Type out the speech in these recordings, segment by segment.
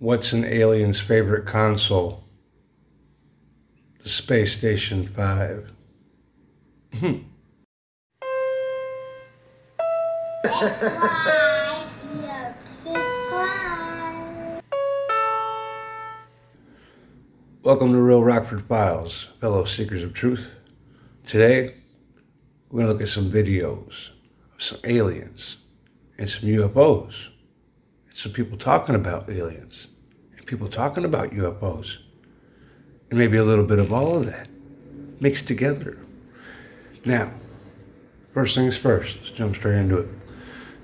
What's an alien's favorite console? The Space Station 5. Welcome to Real Rockford Files, fellow seekers of truth. Today, we're going to look at some videos of some aliens and some UFOs. And some people talking about aliens and people talking about UFOs. And maybe a little bit of all of that mixed together. Now, first things first, let's jump straight into it.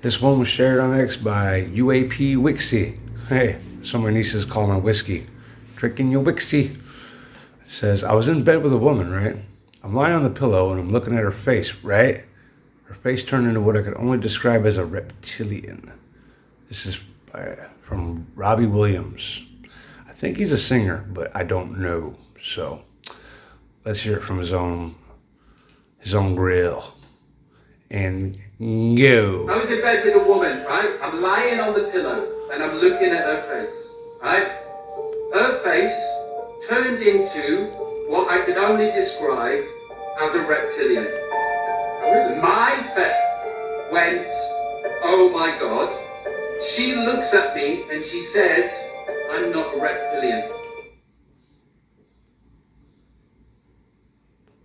This one was shared on X by UAP Wixie. Hey, that's what my nieces call my whiskey. Drinking your Wixie. It says, I was in bed with a woman, right? I'm lying on the pillow and I'm looking at her face, right? Her face turned into what I could only describe as a reptilian. This is from Robbie Williams. I think he's a singer, but I don't know. So let's hear it from his own grill. And go. I was in bed with a woman, right? I'm lying on the pillow and I'm looking at her face, right? Her face turned into what I could only describe as a reptilian. My face went, oh my God. She looks at me and she says, I'm not a reptilian.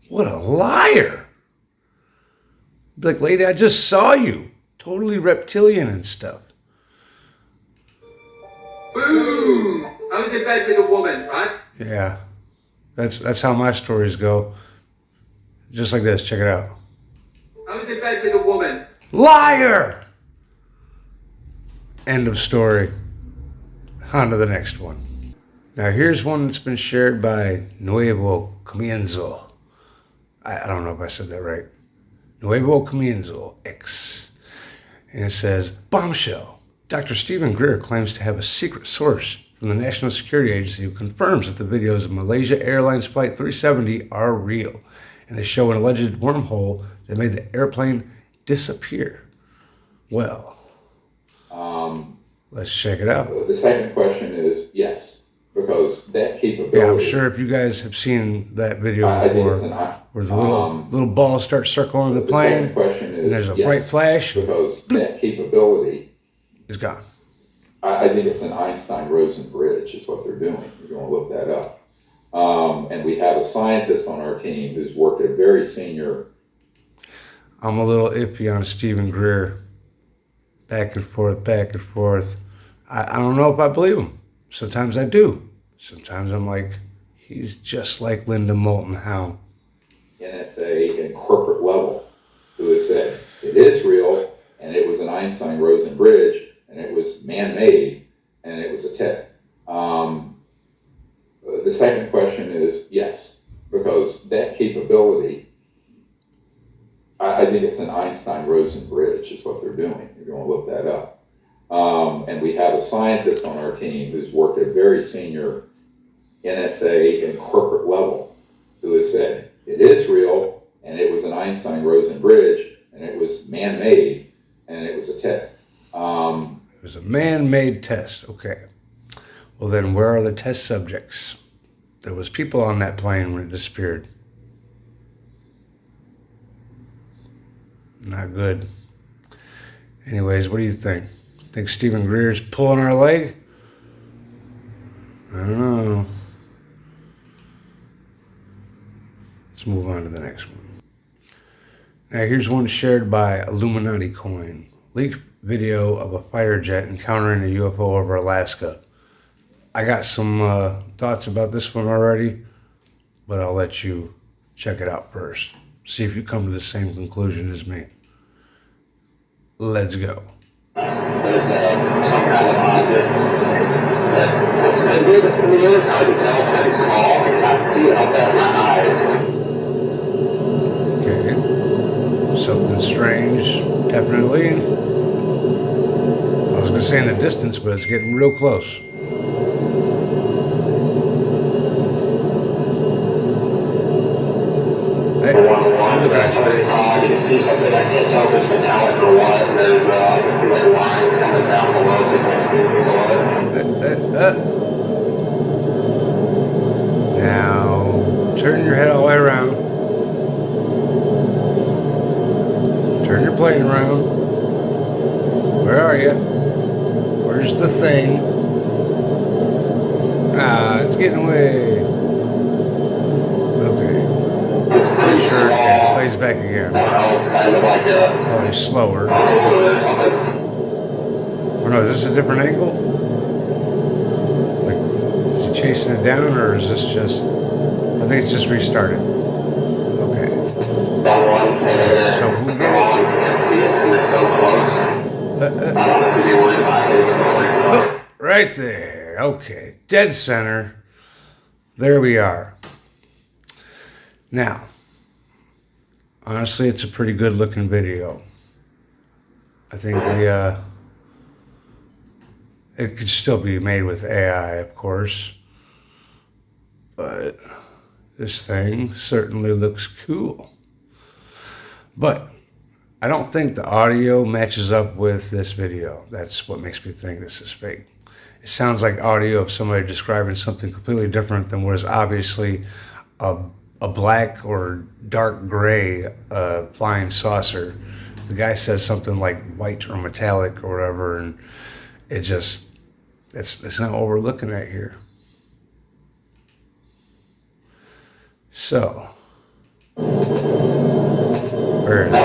What a liar. Like, lady, I just saw you. Totally reptilian and stuff. Boom! I was in bed with a woman, right? Yeah. That's how my stories go. Just like this, check it out. I was in bed with a woman. Liar! End of story. On to the next one. Now here's one that's been shared by Nuevo Comienzo. I don't know if I said that right. Nuevo Comienzo X. And it says, bombshell. Dr. Stephen Greer claims to have a secret source from the National Security Agency who confirms that the videos of Malaysia Airlines Flight 370 are real. And they show an alleged wormhole that made the airplane disappear. Well, let's check it out. The second question is yes, because that capability. Yeah, I'm sure if you guys have seen that video before, where the little balls start circling the plane, and there's a bright flash, because that capability is gone. I think it's an Einstein-Rosen bridge is what they're doing. You're going to look that up. And we have a scientist on our team who's worked at a very senior. I'm a little iffy on Stephen Greer. Back and forth. I don't know if I believe him. Sometimes I do. Sometimes I'm like, he's just like Linda Moulton Howe. NSA and corporate level who has said it is real and it was an Einstein-Rosen bridge and it was man-made and it was a test. The second question is yes, because that capability, I think it's an Einstein-Rosen bridge is what they're doing. You're going to look that up. And we have a scientist on our team who's worked at a very senior NSA and corporate level who has said it is real and it was an Einstein-Rosen bridge and it was man-made and it was a test. It was a man-made test. Okay. Well, then where are the test subjects? There was people on that plane when it disappeared. Not good. Anyways, what do you think? Think Stephen Greer's pulling our leg? I don't know. Let's move on to the next one. Now here's one shared by Illuminati Coin. Leaked video of a fighter jet encountering a UFO over Alaska. I got some thoughts about this one already, but I'll let you check it out first. See if you come to the same conclusion as me. Let's go. Okay. Something strange, definitely. I was going to say in the distance, but it's getting real close. Hey, look at You can see something I can't tell if it's metallic or what. There's two lines coming down below. that. Now, turn your head all the way around. Turn your plane around. Where are you? Where's the thing? Ah, it's getting away. Okay. Pretty sure it plays back again. Probably slower. Or no, is this a different angle? Like, is it chasing it down, or is this just... I think it's just restarted. Okay. So who get it? Oh, right there. Okay. Dead center. There we are. Now, honestly, it's a pretty good looking video. I think it could still be made with AI, of course, but this thing certainly looks cool. But I don't think the audio matches up with this video. That's what makes me think this is fake. It sounds like audio of somebody describing something completely different than what is obviously a black or dark gray flying saucer. The guy says something like white or metallic or whatever, and it just, it's not what we're looking at here. So, where is it?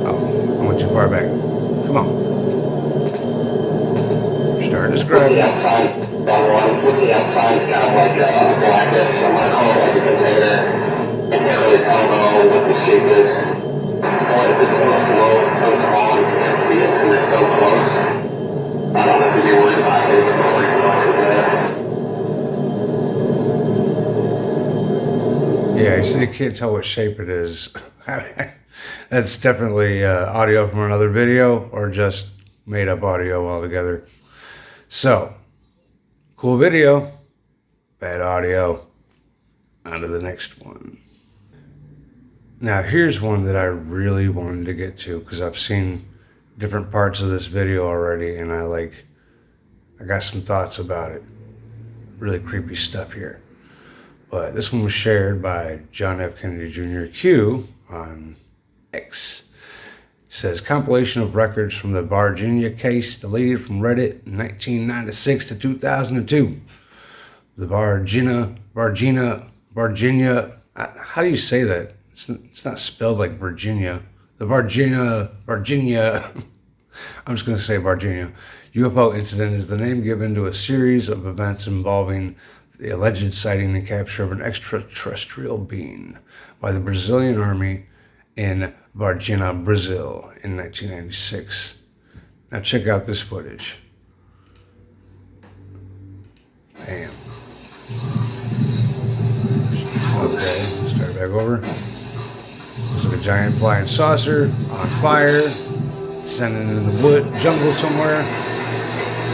Oh, I went too far back. Come on. Start describing. With the outside, it's kind of like a blackish, I'm going to call it like a container. You can't really tell though what the shape is. If it's low, so small, you can't see it because it's so close. I don't know if you're worried about it, but like Yeah, you see, you can't tell what shape it is. That's definitely audio from another video or just made up audio altogether. So, cool video, bad audio. On to the next one. Now, here's one that I really wanted to get to because I've seen different parts of this video already, and I got some thoughts about it. Really creepy stuff here. But this one was shared by John F. Kennedy Jr. Q on X. It says, compilation of records from the Virginia case deleted from Reddit in 1996 to 2002. The Virginia, how do you say that? It's not spelled like Virginia. The Virginia, I'm just going to say Virginia. UFO incident is the name given to a series of events involving the alleged sighting and capture of an extraterrestrial being by the Brazilian army in Varginha, Brazil in 1996. Now check out this footage. Bam. Okay, start back over. Looks like a giant flying saucer on fire, descending in the wood jungle somewhere. A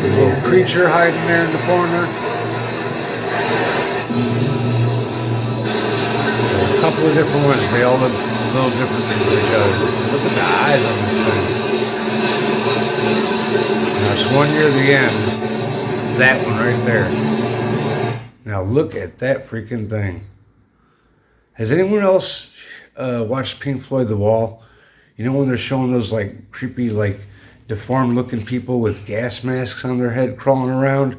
little creature hiding there in the corner. There's a couple of different ones. They all look a little different than each other. Look at the eyes on this thing. Now it's one near the end. That one right there. Now look at that freaking thing. Has anyone else watched Pink Floyd The Wall? You know when they're showing those like creepy, like deformed looking people with gas masks on their head crawling around?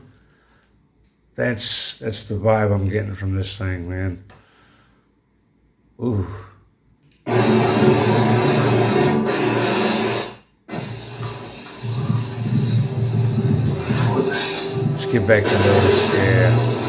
That's the vibe I'm getting from this thing, man. Ooh. Let's get back to those, yeah.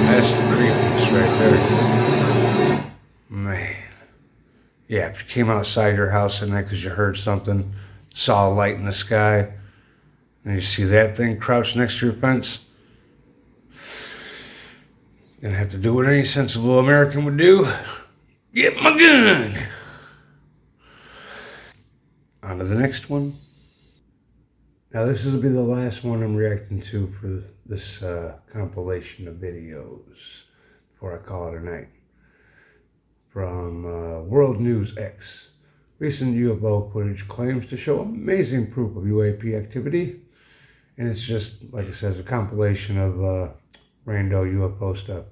That's the creepiest right there. Man. Yeah, if you came outside your house at night because you heard something, saw a light in the sky, and you see that thing crouched next to your fence, Gonna have to do what any sensible American would do. Get my gun! On to the next one. Now this will be the last one I'm reacting to for this compilation of videos before I call it a night. From World News X. Recent UFO footage claims to show amazing proof of UAP activity. And it's just, like it says, a compilation of rando UFO stuff.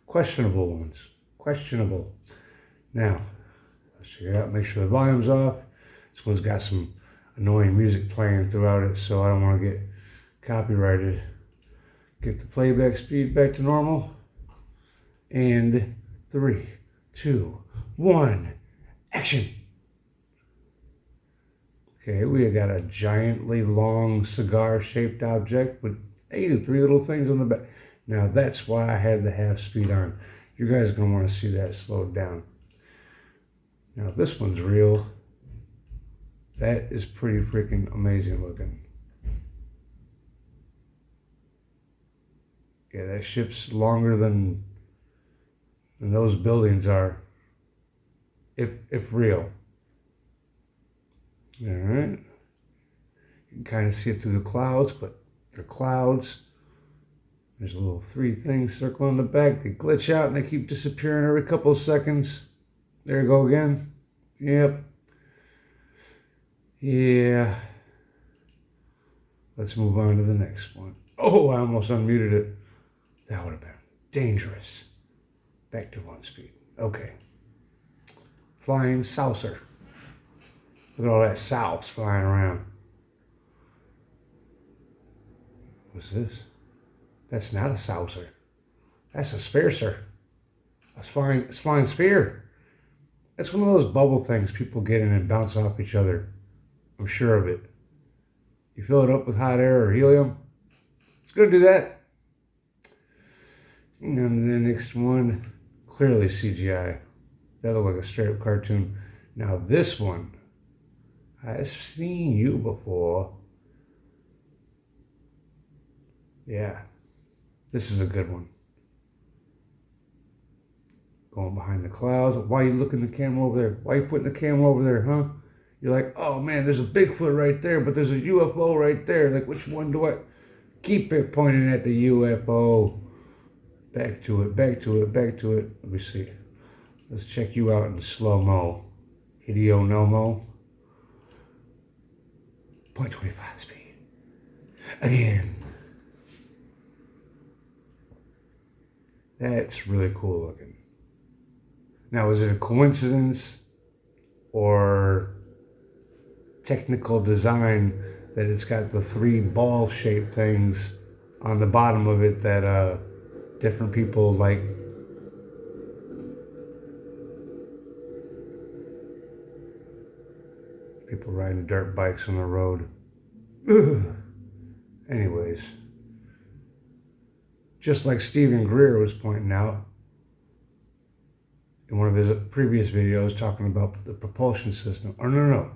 Questionable ones. Questionable. Now, let's check it out. Make sure the volume's off. This one's got some annoying music playing throughout it, so I don't want to get copyrighted. Get the playback speed back to normal. And 3, 2, 1, action. Okay, we got a giantly long cigar-shaped object with 3 little things on the back. Now that's why I had the half speed on. You guys are going to want to see that slowed down. Now if this one's real, that is pretty freaking amazing looking. Yeah, that ship's longer than those buildings are, if real. All right. You can kind of see it through the clouds, but they're clouds. There's a little 3 things circling the back. They glitch out and they keep disappearing every couple of seconds. There you go again. Yep. Yeah. Let's move on to the next one. Oh, I almost unmuted it. That would have been dangerous. Back to 1 speed. Okay. Flying saucer. Look at all that sauce flying around. What's this? That's not a saucer. That's a spearser. A flying spear. That's one of those bubble things people get in and bounce off each other. I'm sure of it. You fill it up with hot air or helium. It's going to do that. And then the next one, clearly CGI. That looked like a straight up cartoon. Now this one, I've seen you before. Yeah, this is a good one. Going behind the clouds. Why are you looking the camera over there? Why are you putting the camera over there, huh? You're like, oh man, there's a Bigfoot right there, but there's a UFO right there. Like, which one do I? Keep it pointing at the UFO. Back to it, back to it, back to it. Let me see. Let's check you out in slow-mo. Hideo Nomo. 0.25 speed. Again. That's really cool looking. Now, is it a coincidence or technical design that it's got the 3 ball-shaped things on the bottom of it that different people like? People riding dirt bikes on the road. Ugh. Anyways, just like Stephen Greer was pointing out in one of his previous videos talking about the propulsion system. Or no.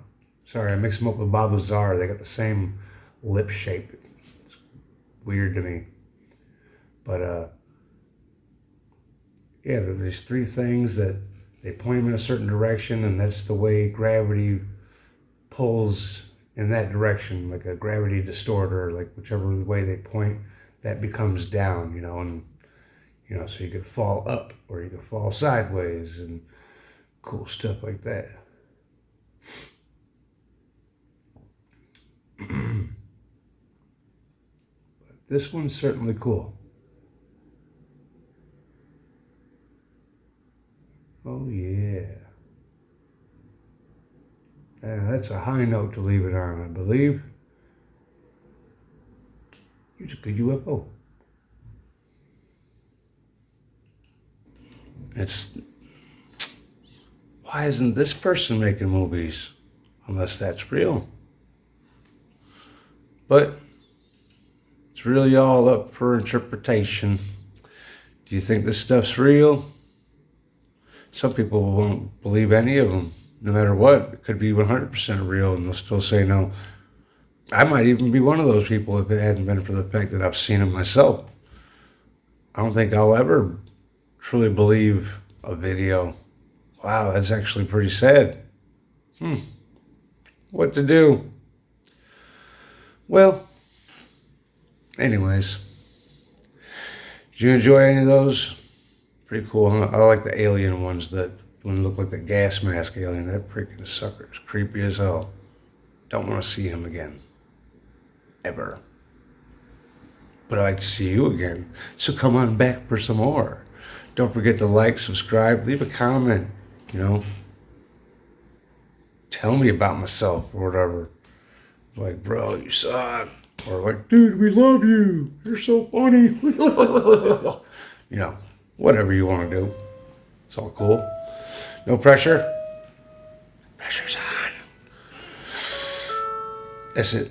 Sorry, I mixed them up with Bob Lazar. They got the same lip shape. It's weird to me. But yeah, there's 3 things that they point them in a certain direction, and that's the way gravity pulls in that direction, like a gravity distorter, like whichever way they point, that becomes down, and so you could fall up or you could fall sideways and cool stuff like that. But this one's certainly cool. Oh yeah. That's a high note to leave it on, I believe. It's a good UFO. Why isn't this person making movies? Unless that's real. But it's really all up for interpretation. Do you think this stuff's real? Some people won't believe any of them, no matter what. It could be 100% real, and they'll still say no. I might even be one of those people if it hadn't been for the fact that I've seen them myself. I don't think I'll ever truly believe a video. Wow, that's actually pretty sad. What to do? Well, anyways, did you enjoy any of those? Pretty cool, huh? I like the alien ones that one look like the gas mask alien. That freaking sucker is creepy as hell. Don't want to see him again. Ever. But I'd like to see you again. So come on back for some more. Don't forget to like, subscribe, leave a comment, you know. Tell me about myself or whatever. Like, bro, you suck. Or like, dude, we love you. You're so funny. You know, whatever you want to do. It's all cool. No pressure. Pressure's on. That's it.